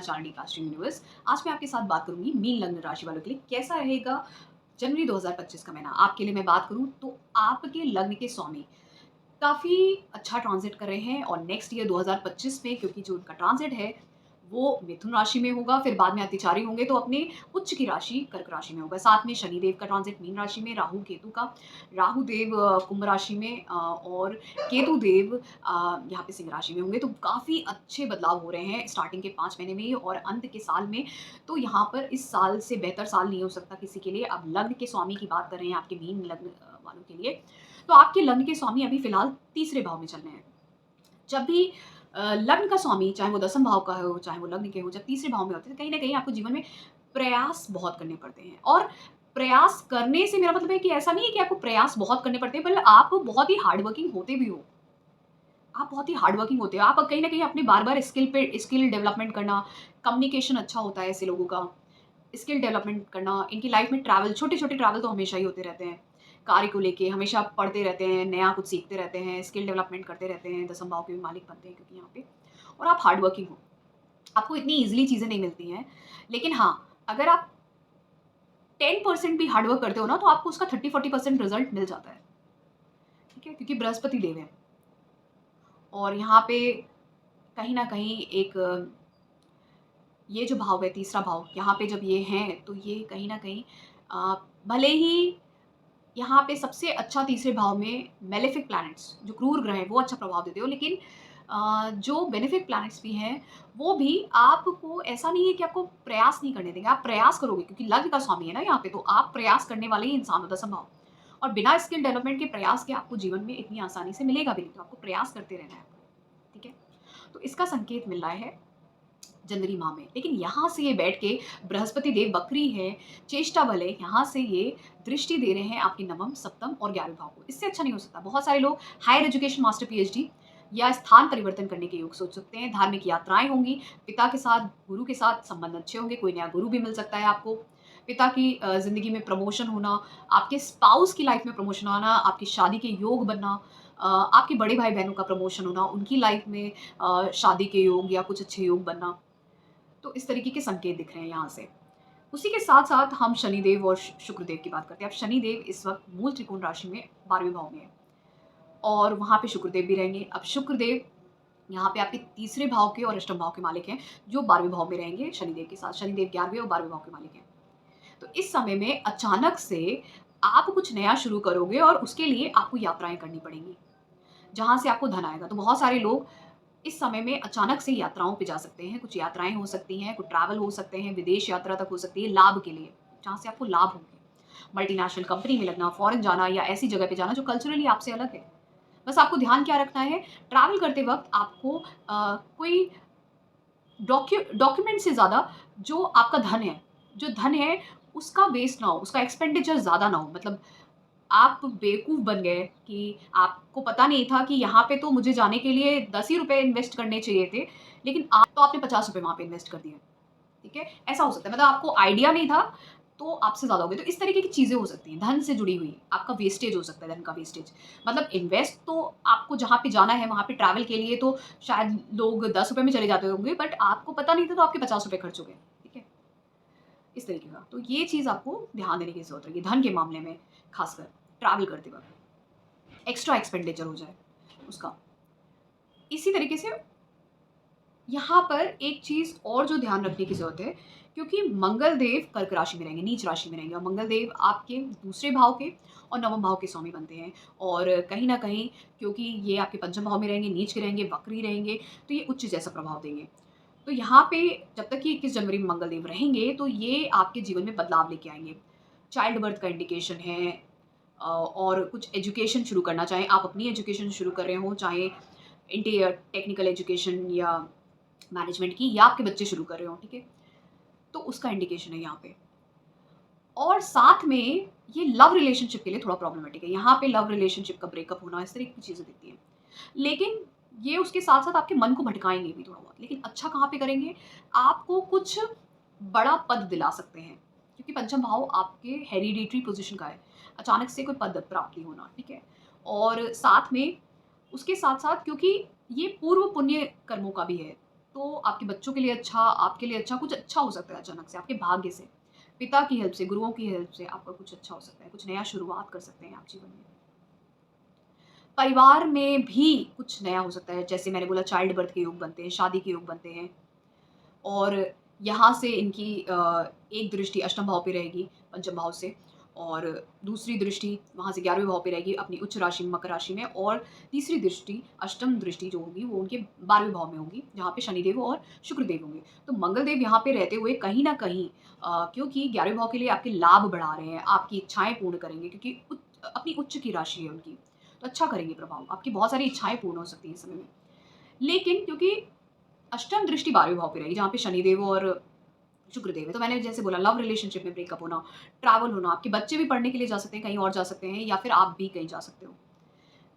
Charlie casting universe. आज मैं आपके साथ बात करूंगी मीन लग्न राशि वालों के लिए कैसा रहेगा जनवरी 2025 का महीना। आपके लिए मैं बात करूं तो आपके लग्न के स्वामी काफ़ी अच्छा ट्रांजिट कर रहे हैं और नेक्स्ट ईयर 2025 में, क्योंकि जो उनका ट्रांजिट है वो मिथुन राशि में होगा, फिर बाद में अतिचारी होंगे तो अपने उच्च की राशि कर्क राशि में होगा। साथ में शनिदेव का ट्रांजिट मीन राशि में, राहु केतु का, राहु देव कुंभ राशि में और केतु देव यहाँ पे सिंह राशि में होंगे। तो काफ़ी अच्छे बदलाव हो रहे हैं स्टार्टिंग के 5 महीने में ही और अंत के साल में। तो यहाँ पर इस साल से बेहतर साल नहीं हो सकता किसी के लिए। अब लग्न के स्वामी की बात कर रहे हैं आपके मीन लग्न वालों के लिए, तो आपके लग्न के स्वामी अभी फिलहाल तीसरे भाव में चल रहे हैं। जब भी लग्न का स्वामी, चाहे वो दसम भाव का हो, चाहे वो लग्न के हो, जब तीसरे भाव में होते हैं तो कहीं ना कहीं आपको जीवन में प्रयास बहुत करने पड़ते हैं। और प्रयास करने से मेरा मतलब है कि ऐसा नहीं है कि आपको प्रयास बहुत करने पड़ते हैं, पर आप बहुत ही हार्ड वर्किंग होते भी हो। आप बहुत ही हार्ड वर्किंग होते हो। आप कहीं ना कहीं अपने बार बार स्किल डेवलपमेंट करना, कम्युनिकेशन अच्छा होता है ऐसे लोगों का, स्किल डेवलपमेंट करना, इनकी लाइफ में ट्रैवल, छोटे छोटे ट्रैवल तो हमेशा ही होते रहते हैं। कार्य को लेके हमेशा पढ़ते रहते हैं, नया कुछ सीखते रहते हैं, स्किल डेवलपमेंट करते रहते हैं। दसम भाव के भी मालिक बनते हैं क्योंकि यहाँ पे, और आप हार्ड वर्किंग हो। आपको इतनी ईजिली चीज़ें नहीं मिलती हैं, लेकिन हाँ, अगर आप 10% भी हार्ड वर्क करते हो ना तो आपको उसका 30-40% रिजल्ट मिल जाता है। ठीक है, क्योंकि बृहस्पति देव है और यहाँ पे कहीं ना कहीं एक ये जो भाव है, तीसरा भाव, यहाँ पे जब ये हैं तो ये कहीं ना कहीं भले ही यहाँ पे सबसे अच्छा तीसरे भाव में मेलेफिक प्लैनेट्स, जो क्रूर ग्रह हैं, वो अच्छा प्रभाव देते हो, लेकिन जो बेनिफिक प्लैनेट्स भी हैं वो भी आपको, ऐसा नहीं है कि आपको प्रयास नहीं करने देंगे। आप प्रयास करोगे क्योंकि लग्न का स्वामी है ना यहाँ पे, तो आप प्रयास करने वाले ही इंसान हो दसम भाव। और बिना स्किल डेवलपमेंट के प्रयास के आपको जीवन में इतनी आसानी से मिलेगा भी नहीं, तो आपको प्रयास करते रहना है आपको। ठीक है, तो इसका संकेत मिल रहा है जनवरी माह में। लेकिन यहाँ से ये बैठ के बृहस्पति देव बकरी है, चेष्टा बल है, यहाँ से ये दृष्टि दे रहे हैं आपके नवम, सप्तम और 11वें भाव को। इससे अच्छा नहीं हो सकता। बहुत सारे लोग हायर एजुकेशन, मास्टर, पीएचडी या स्थान परिवर्तन करने के योग सोच सकते हैं। धार्मिक यात्राएं होंगी, पिता के साथ, गुरु के साथ संबंध अच्छे होंगे, कोई नया गुरु भी मिल सकता है आपको। पिता की जिंदगी में प्रमोशन होना, आपके स्पाउस की लाइफ में प्रमोशन आना, आपकी शादी के योग बनना, आपके बड़े भाई बहनों का प्रमोशन होना, उनकी लाइफ में शादी के योग या कुछ अच्छे योग बनना। तो इस तरीके के संकेत दिख रहे हैं यहाँ से। उसी के साथ साथ हम शनिदेव और शुक्रदेव की बात करते हैं। अब शनिदेव इस वक्त मूल त्रिकोण राशि में 12वें भाव में है और वहाँ पे शुक्रदेव भी रहेंगे। अब शुक्रदेव यहाँ पे आपके तीसरे भाव के और अष्टम भाव के मालिक हैं, जो 12वें भाव में रहेंगे शनिदेव के साथ। शनिदेव 11वें और 12वें भाव के मालिक हैं। तो इस समय में अचानक से आप कुछ नया शुरू करोगे और उसके लिए आपको यात्राएं करनी पड़ेंगी, जहाँ से आपको धन आएगा। तो बहुत सारे लोग इस समय में अचानक से यात्राओं पे जा सकते हैं। कुछ यात्राएं हो सकती हैं, कुछ ट्रैवल हो सकते हैं, विदेश यात्रा तक हो सकती है, लाभ के लिए, जहाँ से आपको लाभ होंगे। मल्टीनेशनल कंपनी में लगना, फॉरेन जाना या ऐसी जगह पे जाना जो कल्चरली आपसे अलग है। बस आपको ध्यान क्या रखना है, ट्रैवल करते वक्त आपको कोई डॉक्यूमेंट से ज़्यादा जो आपका धन है, उसका वेस्ट ना हो, उसका एक्सपेंडिचर ज़्यादा ना हो। मतलब आप बेवकूफ़ बन गए कि आपको पता नहीं था कि यहाँ पे तो मुझे जाने के लिए 10 ही रुपए इन्वेस्ट करने चाहिए थे, लेकिन आप तो आपने 50 रुपए वहाँ पे इन्वेस्ट कर दिए। ठीक है? ऐसा हो सकता है। मतलब आपको आइडिया नहीं था, तो आपसे ज़्यादा हो गए। तो इस तरीके की चीज़ें हो सकती हैं, धन से जुड़ी हुई। आपका वेस्टेज हो सकता है, धन का वेस्टेज। मतलब इन्वेस्ट तो आपको जहाँ पे जाना है, वहाँ पे ट्रैवल के लिए तो शायद लोग 10 रुपए में चले जाते होंगे, बट आपको पता नहीं था तो आपके 50 रुपए खर्च हो गए। ठीक है? इस तरीके का। तो ये चीज़ आपको ध्यान देने की ज़रूरत है, धन के मामले में खासकर ट्रैवल करते वक़्त एक्स्ट्रा एक्सपेंडिचर हो जाए उसका। इसी तरीके से यहाँ पर एक चीज़ और जो ध्यान रखने की ज़रूरत है, क्योंकि मंगल देव कर्क राशि में रहेंगे, नीच राशि में रहेंगे, और मंगल देव आपके दूसरे भाव के और नवम भाव के स्वामी बनते हैं। और कहीं न कहीं क्योंकि ये आपके पंचम भाव में रहेंगे, नीच के रहेंगे, वक्री रहेंगे, तो ये उच्च जैसा प्रभाव देंगे। तो यहाँ पे जब तक कि 21 जनवरी में मंगल देव रहेंगे, तो ये आपके जीवन में बदलाव लेके आएँगे। चाइल्ड बर्थ का इंडिकेशन है, और कुछ एजुकेशन शुरू करना, चाहे आप अपनी एजुकेशन शुरू कर रहे हो, चाहे इंटीरियर टेक्निकल एजुकेशन या मैनेजमेंट की, या आपके बच्चे शुरू कर रहे हो। ठीक है, तो उसका इंडिकेशन है यहाँ पे। और साथ में ये लव रिलेशनशिप के लिए थोड़ा प्रॉब्लमेटिक है। यहाँ पे लव रिलेशनशिप का ब्रेकअप होना, इस तरह की चीज़ें दिखती हैं। लेकिन ये उसके साथ साथ आपके मन को भटकाएंगे भी थोड़ा बहुत। लेकिन अच्छा कहाँ पे करेंगे, आपको कुछ बड़ा पद दिला सकते हैं, क्योंकि पंचम भाव आपके हेरिडिटरी पोजीशन का है। अचानक से कोई पद प्राप्ति होना। ठीक है, और साथ में उसके साथ साथ क्योंकि ये पूर्व पुण्य कर्मों का भी है, तो आपके बच्चों के लिए अच्छा, आपके लिए अच्छा, कुछ अच्छा हो सकता है अचानक से, आपके भाग्य से, पिता की हेल्प से, गुरुओं की हेल्प से आपका कुछ अच्छा हो सकता है, कुछ नया शुरुआत कर सकते हैं आप जीवन में। परिवार में भी कुछ नया हो सकता है, जैसे मैंने बोला चाइल्ड बर्थ के योग बनते हैं, शादी के योग बनते हैं और यहाँ से इनकी एक दृष्टि अष्टम भाव पे रहेगी, पंचम भाव से और दूसरी दृष्टि वहाँ से 11वें भाव पे रहेगी अपनी उच्च राशि मकर राशि में और तीसरी दृष्टि अष्टम दृष्टि जो होगी वो उनके 12वें भाव में होगी, जहाँ पे शनिदेव और शुक्रदेव होंगे। तो मंगलदेव यहाँ पे रहते हुए कहीं न कहीं क्योंकि 11वें भाव के लिए आपके लाभ बढ़ा रहे हैं, आपकी इच्छाएँ पूर्ण करेंगे क्योंकि अपनी उच्च की राशि है उनकी, तो अच्छा करेंगे प्रभाव। आपकी बहुत सारी इच्छाएँ पूर्ण हो सकती हैं इस समय में। लेकिन क्योंकि अष्टम दृष्टि 12वें भाव पे रहेगी, जहाँ पे शनिदेव और शुक्रदेव है। तो मैंने जैसे बोला लव रिलेशनशिप में ब्रेकअप होना, ट्रैवल होना, आपके बच्चे भी पढ़ने के लिए जा सकते हैं, कहीं और जा सकते हैं या फिर आप भी कहीं जा सकते हो।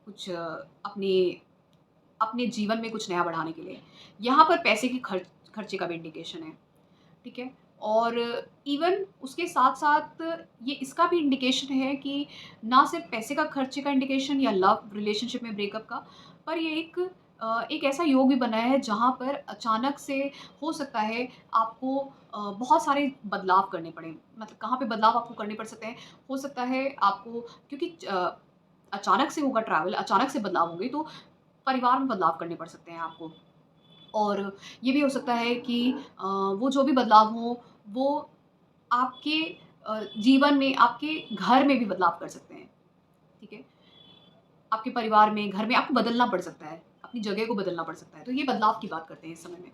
कुछ अपने अपने जीवन में कुछ नया बढ़ाने के लिए। यहाँ पर पैसे की खर्चे का भी इंडिकेशन है, ठीक है? और इवन उसके साथ-साथ ये इसका भी इंडिकेशन है कि ना सिर्फ़ पैसे का खर्चे का इंडिकेशन या लव रिलेशनशिप में ब्रेकअप का, पर ये एक ऐसा योग भी बना है जहाँ पर अचानक से हो सकता है आपको बहुत सारे बदलाव करने पड़ें। मतलब कहाँ पे बदलाव आपको करने पड़ सकते हैं? हो सकता है आपको क्योंकि अचानक से होगा ट्रैवल, अचानक से बदलाव होंगे तो परिवार में बदलाव करने पड़ सकते हैं आपको। और ये भी हो सकता है कि वो जो भी बदलाव हों, वो आपके जीवन में, आपके घर में भी बदलाव कर सकते हैं, ठीक है? आपके परिवार में, घर में आपको बदलना पड़ सकता है, अपनी जगह को बदलना पड़ सकता है, तो ये बदलाव की बात करते हैं इस समय में।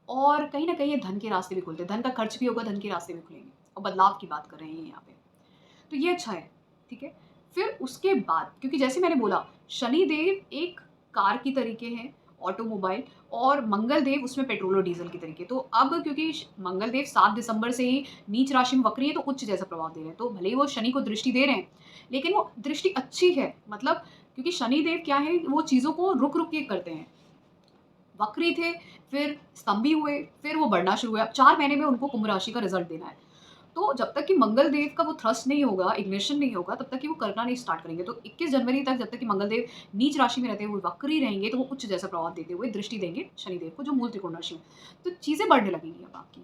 और कहीं न कहीं ये धन के रास्ते भी खुलते हैं, धन का खर्च भी होगा, धन के रास्ते भी खुलेंगे और बदलाव की बात कर रहे हैं यहाँ पे। तो ये अच्छा है, ठीक है? फिर उसके बाद क्योंकि जैसे मैंने बोला शनिदेव एक कार की तरीके हैं, ऑटोमोबाइल और मंगलदेव उसमें पेट्रोल और डीज़ल की तरीके। तो अब क्योंकि मंगलदेव 7 दिसंबर से ही नीच राशि में वक्री है तो उच्च जैसा प्रभाव दे रहे हैं। तो भले ही वो शनि को दृष्टि दे रहे हैं, लेकिन वो दृष्टि अच्छी है। मतलब क्योंकि शनिदेव क्या है, वो चीज़ों को रुक-रुक के करते हैं। वक्री थे, फिर स्तंभी हुए, फिर वो बढ़ना शुरू हुए। अब 4 महीने में उनको कुंभ राशि का रिज़ल्ट देना है। तो जब तक कि मंगलदेव का वो थ्रस्ट नहीं होगा, इग्निशन नहीं होगा, तब तक कि वो करना नहीं स्टार्ट करेंगे। तो 21 जनवरी तक जब तक कि मंगलदेव नीच राशि में रहते हुए वक्री रहेंगे, तो वो उच्च जैसा प्रभाव देते हुए दृष्टि देंगे शनिदेव को, जो मूल त्रिकोण राशि में। तो चीज़ें बढ़ने लगेंगी अब आपकी।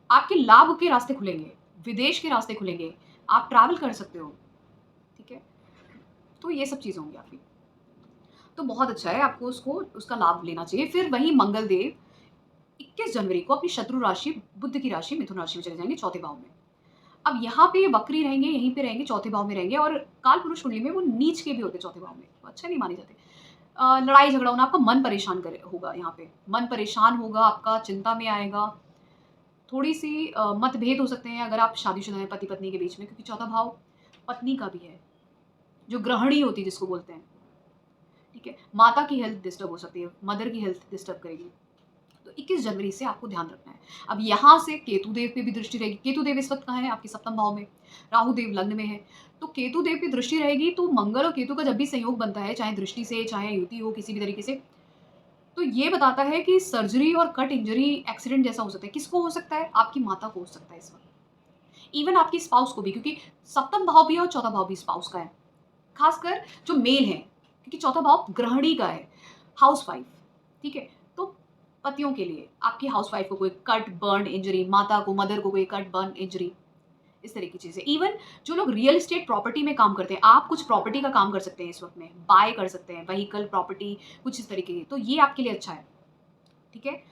आपके लाभ के रास्ते खुलेंगे, विदेश के रास्ते खुलेंगे, आप ट्रैवल कर सकते हो, ठीक है? तो ये सब चीज़ें होंगी आपकी। तो बहुत अच्छा है, आपको उसका लाभ लेना चाहिए। फिर वहीं मंगलदेव 21 जनवरी को अपनी शत्रु राशि, बुध की राशि मिथुन राशि में चले जाएँगे, चौथे भाव में। अब यहाँ पे वक्री रहेंगे, यहीं पे रहेंगे, चौथे भाव में रहेंगे और कालपुरुष कुंडली में वो नीच के भी होते हैं चौथे भाव में, तो अच्छे नहीं माने जाते। लड़ाई झगड़ा होना, आपका मन परेशान करे होगा यहाँ पे, मन परेशान होगा आपका, चिंता में आएगा, थोड़ी-सी मतभेद हो सकते हैं अगर आप शादीशुदा हैं पति-पत्नी के बीच में क्योंकि चौथा भाव पत्नी का भी है, जो गृहिणी होती है जिसको बोलते हैं, ठीक है? माता की हेल्थ डिस्टर्ब हो सकती है, मदर की हेल्थ डिस्टर्ब करेगी। तो 21 जनवरी से आपको ध्यान रखना है। अब यहाँ से केतु देव पे भी दृष्टि रहेगी। केतु देव इस वक़्त कहाँ है? आपके सप्तम भाव में। राहु देव लग्न में है। तो केतु देव की दृष्टि रहेगी तो मंगल और केतु का जब भी संयोग बनता है, चाहे दृष्टि से, चाहे युति हो किसी भी तरीके से, तो ये बताता है कि सर्जरी और कट इंजरी एक्सीडेंट जैसा हो सकता है। किसको हो सकता है? आपकी माता को हो सकता है इस वक़्त। इवन आपकी स्पाउस को भी क्योंकि सप्तम भाव भी है और चौथा भाव भी स्पाउस का है। खासकर जो मेल हैं, क्योंकि चौथा भाव गृहिणी का है, हाउसवाइफ, ठीक है? तो पतियों के लिए, आपकी हाउसवाइफ को कोई कट, बर्न, इंजरी, माता को, मदर को कोई कट, बर्न, इंजरी, इस तरह की चीज़ें। इवन जो लोग रियल एस्टेट प्रॉपर्टी में काम करते हैं, आप कुछ प्रॉपर्टी का काम कर सकते हैं इस वक़्त में, बाय कर सकते हैं, व्हीकल, प्रॉपर्टी, कुछ इस तरीके की, तो ये आपके लिए अच्छा है, ठीक है?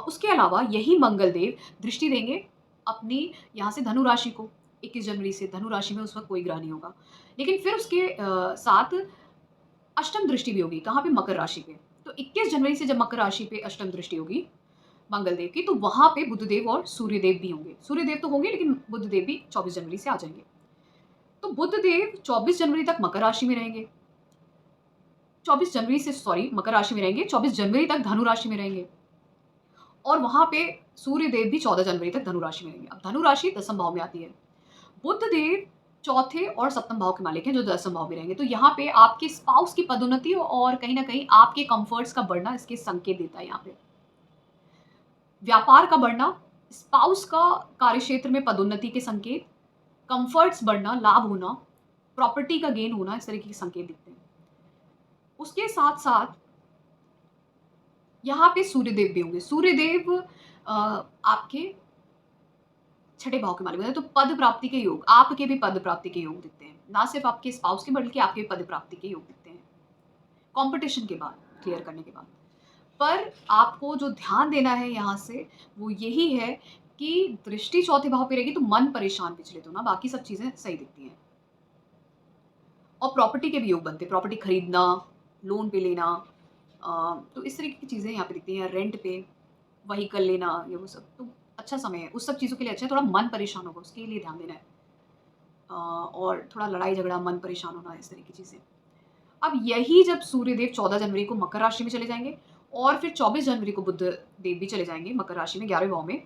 उसके अलावा यही मंगलदेव दृष्टि देंगे अपनी यहाँ से धनु राशि को, 21 जनवरी से धनु राशि में उस वक़्त कोई ग्रह नहीं होगा। लेकिन फिर उसके साथ अष्टम दृष्टि भी होगी, कहाँ पे? मकर राशि पे। तो 21 जनवरी से जब मकर राशि पे अष्टम दृष्टि होगी मंगलदेव की, तो वहाँ पे बुधदेव और सूर्यदेव भी होंगे। सूर्यदेव तो होंगे लेकिन बुधदेव भी 24 जनवरी से आ जाएँगे। तो बुधदेव 24 जनवरी तक मकर राशि में रहेंगे। 24 जनवरी से सॉरी मकर राशि में रहेंगे, 24 जनवरी तक धनु राशि में रहेंगे। और वहाँ पे सूर्यदेव भी 14 जनवरी तक धनु राशि में रहेंगे। अब धनु राशि दसम भाव में आती है। बुधदेव चौथे और सप्तम भाव के मालिक हैं जो दसम भाव में रहेंगे। तो यहाँ पे आपके स्पाउस की पदोन्नति और कहीं न कहीं आपके कम्फर्ट्स का बढ़ना इसके संकेत देता है यहाँ पे। व्यापार का बढ़ना, स्पाउस का कार्यक्षेत्र में पदोन्नति के संकेत, कम्फर्ट्स बढ़ना, लाभ होना, प्रॉपर्टी का गेन होना, इस तरीके के संकेत दिखते हैं। उसके साथ-साथ यहाँ पे सूर्यदेव भी होंगे। सूर्यदेव आपके छठे भाव के मालिक होते हैं, तो पद प्राप्ति के योग, आपके भी पद प्राप्ति के योग दिखते हैं। ना सिर्फ आपके स्पाउस के बल्कि आपके भी पद प्राप्ति के योग दिखते हैं। कॉम्पिटिशन के बाद, क्लियर करने के बाद। पर आपको जो ध्यान देना है यहाँ से वो यही है कि दृष्टि चौथे भाव पे रहेगी तो मन परेशान विचलित होना, बाकी सब चीज़ें सही दिखती हैं। और प्रॉपर्टी के भी योग बनते हैं, प्रॉपर्टी खरीदना, लोन पे लेना, तो इस तरीके की चीज़ें यहाँ पे दिखती हैं, रेंट पे व्हीकल लेना, ये वो सब तो अच्छा समय है, उस सब चीज़ों के लिए अच्छा है। थोड़ा मन परेशान होगा उसके लिए ध्यान देना है, और थोड़ा लड़ाई झगड़ा, मन परेशान होना, इस तरह की चीज़ें। अब यही जब सूर्यदेव 14 जनवरी को मकर राशि में चले जाएंगे और फिर 24 जनवरी को बुध देव भी चले जाएंगे मकर राशि में 11वें भाव में,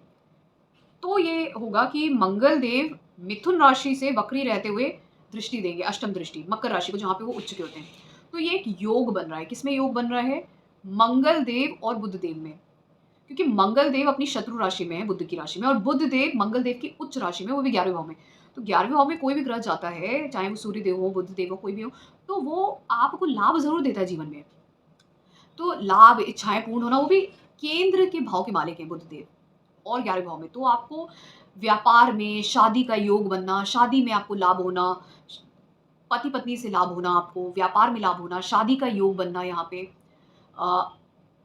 तो ये होगा कि मंगल देव मिथुन राशि से वक्री रहते हुए दृष्टि देंगे, अष्टम दृष्टि मकर राशि को, जहाँ पे वो उच्च के होते हैं। तो ये एक योग बन रहा है। किसमें योग बन रहा है? मंगल देव और बुध देव में, क्योंकि मंगल देव अपनी शत्रु राशि में है, बुध की राशि में, और बुध देव मंगल देव की उच्च राशि में, वो भी 11वें भाव में। तो 11वें भाव में कोई भी ग्रह जाता है, चाहे वो सूर्य देव हो, बुध देव हो, कोई भी हो, तो वो आपको लाभ जरूर देता है जीवन में। तो लाभ, इच्छाएं पूर्ण होना, वो भी केंद्र के भाव के मालिक हैं बुध देव, और 11वें भाव में। तो आपको व्यापार में शादी का योग बनना, शादी में आपको लाभ होना, पति पत्नी से लाभ होना, आपको व्यापार में लाभ होना, शादी का योग बनना यहाँ पे।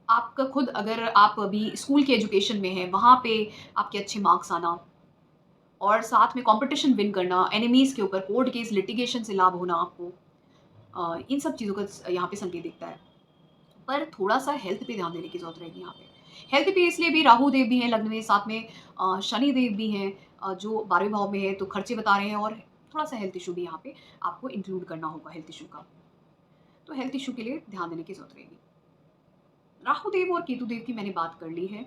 आपका खुद, अगर आप अभी स्कूल के एजुकेशन में हैं, वहाँ पे आपके अच्छे मार्क्स आना, और साथ में कंपटीशन विन करना, एनिमीज़ के ऊपर कोर्ट केस लिटिगेशन से लाभ होना आपको। इन सब चीज़ों का यहाँ पे संकेत दिखता है। पर थोड़ा-सा हेल्थ पे ध्यान देने की ज़रूरत रहेगी यहाँ पे। हेल्थ पे इसलिए भी राहु देव भी हैं लग्न में, साथ में शनि देव भी हैं, जो 12वें भाव में है, तो खर्चे बता रहे हैं, और थोड़ा-सा हेल्थ इश्यू भी यहाँ पे आपको इंक्लूड करना होगा, हेल्थ इश्यू का। तो हेल्थ इश्यू के लिए ध्यान देने की ज़रूरत रहेगी। राहु देव और केतु देव की मैंने बात कर ली है।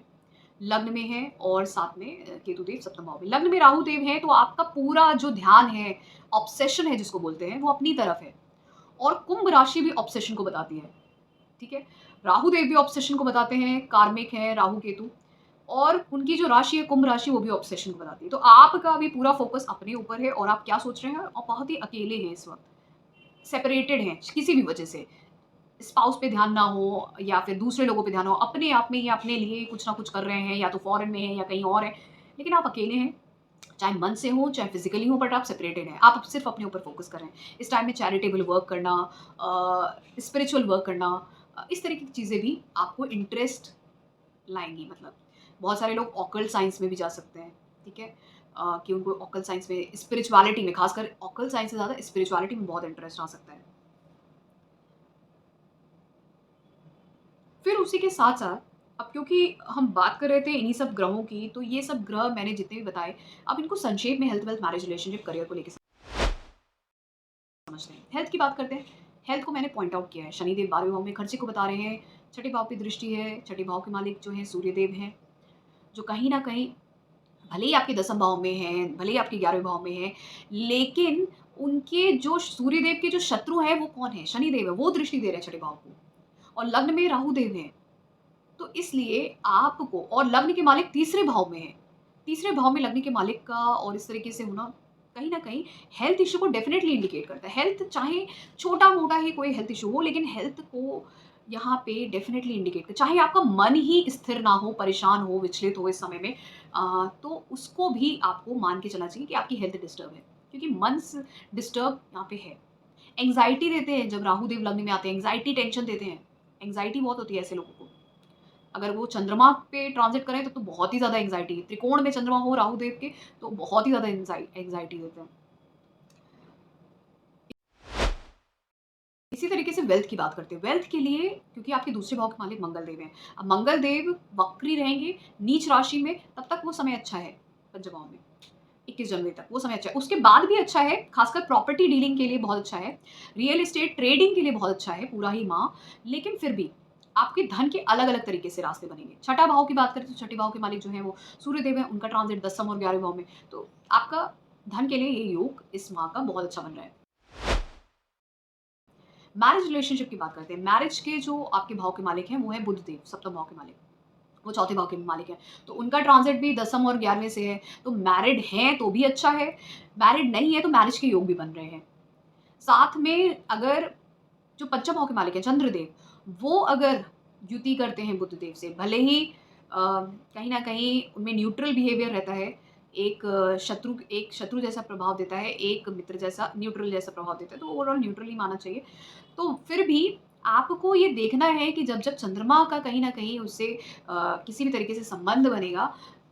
लग्न में है और साथ में केतु देव सप्तम भाव में। लग्न में राहु देव है तो आपका पूरा जो ध्यान है, ऑब्सेशन है जिसको बोलते हैं, वो अपनी तरफ है। और कुंभ राशि भी ऑब्सेशन को बताती है, ठीक है? राहु देव भी ऑब्सेशन को बताते हैं, कार्मिक है राहु केतु, और उनकी जो राशि है कुंभ राशि, वो भी ऑब्सेशन को बताती है। तो आपका भी पूरा फोकस अपने ऊपर है, और आप क्या सोच रहे हैं, और बहुत ही अकेले हैं इस वक़्त, सेपरेटेड हैं किसी भी वजह से। स्पाउस पे ध्यान ना हो या फिर दूसरे लोगों पे ध्यान हो, अपने आप में ही अपने लिए कुछ ना कुछ कर रहे हैं, या तो फॉरेन में हैं या कहीं और हैं, लेकिन आप अकेले हैं, चाहे मन से हो चाहे फिजिकली हो, बट आप सेपरेटेड हैं। आप सिर्फ अपने ऊपर फोकस कर रहे हैं। इस टाइम में चैरिटेबल वर्क करना, स्पिरिचुअल वर्क करना, इस तरह की चीज़ें भी आपको इंटरेस्ट लाएंगी। मतलब बहुत सारे लोग ऑकल्ट साइंस में भी जा सकते हैं, ठीक है? कि उनको ऑकल्ट साइंस में, स्पिरिचुअलिटी में, खासकर ऑकल्ट साइंस से ज़्यादा स्पिरिचुअलिटी में बहुत इंटरेस्ट आ सकता है। फिर उसी के साथ-साथ, अब क्योंकि हम बात कर रहे थे इन्हीं सब ग्रहों की, तो ये सब ग्रह मैंने जितने भी बताए, अब इनको संक्षेप में health, wealth, marriage, relationship, career को लेके समझते हैं। हेल्थ की बात करते हैं। हेल्थ को मैंने पॉइंट आउट किया है। शनिदेव 12वें भाव में खर्चे को बता रहे हैं, छठे भाव की दृष्टि है, छठे भाव के मालिक जो हैं सूर्यदेव हैं, जो कहीं न कहीं भले ही आपके 10वें भाव में हैं, भले ही आपके 11वें भाव में हैं, लेकिन उनके जो सूर्यदेव के जो शत्रु हैं वो कौन है? शनिदेव है, वो दृष्टि दे रहे हैं छठे भाव को, और लग्न में राहु देव हैं। तो इसलिए आपको, और लग्न के मालिक तीसरे भाव में है, तीसरे भाव में लग्न के मालिक का और इस तरीके से होना कहीं ना कहीं हेल्थ इश्यू को डेफिनेटली इंडिकेट करता है। हेल्थ चाहे छोटा मोटा ही कोई हेल्थ इश्यू हो, लेकिन हेल्थ को यहाँ पे डेफिनेटली इंडिकेट कर, चाहे आपका मन ही स्थिर ना हो, परेशान हो, विचलित हो इस समय में, तो उसको भी आपको मान के चलना चाहिए कि आपकी हेल्थ डिस्टर्ब है, क्योंकि मन डिस्टर्ब यहाँ पे है। एंग्जाइटी देते हैं जब राहु देव लग्न में आते हैं, एंग्जाइटी, टेंशन देते हैं। एंग्जाइटी बहुत होती है ऐसे लोगों को। अगर वो चंद्रमा पे ट्रांजिट करें तो बहुत ही ज़्यादा एंग्जाइटी, त्रिकोण में चंद्रमा हो राहु देव के, तो बहुत ही ज़्यादा एंग्जाइटी देते हैं। इसी तरीके से वेल्थ की बात करते हैं। वेल्थ के लिए, क्योंकि आपके दूसरे भाव के मालिक मंगल देव हैं, अब मंगल देव वक्री रहेंगे नीच राशि में, तब तक वो समय अच्छा है, पंचम भाव में 21 जनवरी तक वो समय अच्छा है। उसके बाद भी अच्छा है, खासकर प्रॉपर्टी डीलिंग के लिए बहुत अच्छा है, रियल एस्टेट ट्रेडिंग के लिए बहुत अच्छा है पूरा ही माह। लेकिन फिर भी आपके धन के अलग अलग तरीके से रास्ते बनेंगे। छठा भाव की बात करें तो छठे भाव के मालिक जो है वो सूर्यदेव है, उनका ट्रांजिट 10वें और 11वें भाव में, तो आपका धन के लिए ये योग इस माह का बहुत अच्छा बन रहा है। मैरिज रिलेशनशिप की बात करते हैं। मैरिज के जो आपके भाव के मालिक हैं वो है बुध देव, सप्तम भाव के मालिक, वो चौथे भाव के मालिक हैं, तो उनका ट्रांजिट भी 10वें और 11वें से है। तो मैरिड हैं तो भी अच्छा है, मैरिड नहीं है तो मैरिज के योग भी बन रहे हैं। साथ में अगर जो पंचम भाव के मालिक हैं चंद्रदेव, वो अगर युति करते हैं बुध देव से, भले ही कहीं न कहीं उनमें न्यूट्रल बिहेवियर रहता है, एक शत्रु जैसा प्रभाव देता है, एक मित्र जैसा न्यूट्रल जैसा प्रभाव देता है, तो ओवरऑल न्यूट्रल ही मानना चाहिए। तो फिर भी आपको ये देखना है कि जब-जब चंद्रमा का कहीं न कहीं उससे किसी भी तरीके से संबंध बनेगा,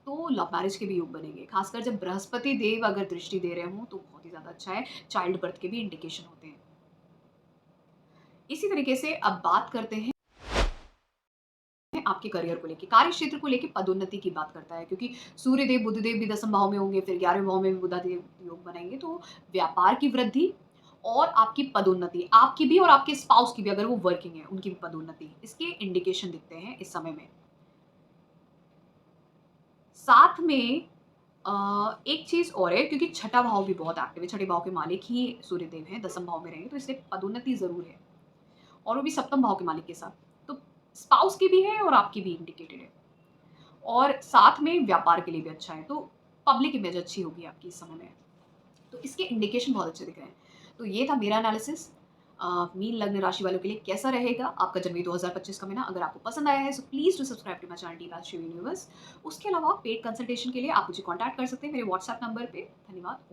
तो लव मैरिज के भी योग बनेंगे। खासकर जब बृहस्पति देव अगर दृष्टि दे रहे हों, तो बहुत ही ज़्यादा अच्छा है, चाइल्ड बर्थ के भी इंडिकेशन होते हैं। इसी तरीके से अब बात करते हैं आपके करियर को लेके, कार्य क्षेत्र को लेके पदोन्नति की बात करता है, क्योंकि सूर्यदेव, बुधदेव भी 10th भाव में होंगे, फिर 11वें भाव में भी बुधादेव योग बनाएँगे, तो व्यापार की वृद्धि और आपकी पदोन्नति, आपकी भी और आपके स्पाउस की भी, अगर वो वर्किंग है, उनकी भी पदोन्नति, इसके इंडिकेशन दिखते हैं इस समय में। साथ में एक चीज़ और है, क्योंकि छठा भाव भी बहुत एक्टिव है, छठे भाव के मालिक ही सूर्यदेव हैं, 10th भाव में रहेंगे, तो इसलिए पदोन्नति ज़रूर है और वो भी 7th भाव के मालिक के साथ। तो स्पाउस की भी है और आपकी भी इंडिकेटेड है। और साथ में व्यापार के लिए भी अच्छा है, तो पब्लिक इमेज अच्छी होगी आपकी इस समय में। तो इसके इंडिकेशन बहुत अच्छे दिख रहे हैं। तो ये था मेरा एनालिसिस मीन लग्न राशि वालों के लिए कैसा रहेगा आपका जनवरी 2025 का महीना। अगर आपको पसंद आया है so please do subscribe to my channel टी बात शिव यूनिवर्स। उसके अलावा पेड कंसल्टेशन के लिए आप मुझे कॉन्टैक्ट कर सकते हैं मेरे व्हाट्सएप नंबर पे। धन्यवाद।